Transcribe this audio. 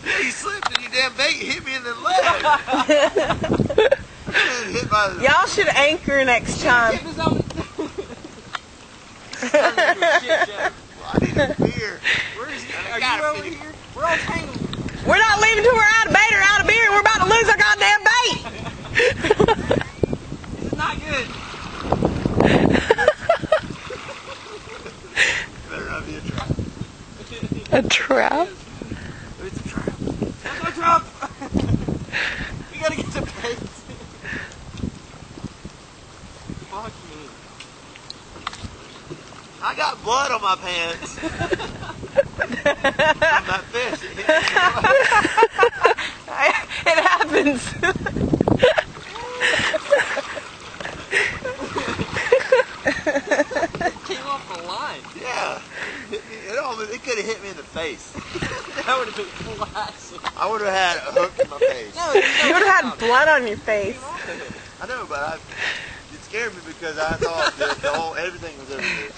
Yeah, you slipped and you damn bait hit me in the leg. Y'all should anchor next time. Well, I need a beer. Where is he? Are you over here? We're all tangled. We're not leaving till we're out of bait or out of beer, and we're about to lose our goddamn bait. This is not good. Better not be a trap. A trap? It's a trap. There's no trap. We gotta get the bait. Fuck me. I got blood on my pants. From that fish. It happens. It came off the line. Yeah. It could have hit me in the face. That would have been flat. I would have had a hook in my face. No, You would have had blood on your face. I know, but it scared me because I thought that everything was over there.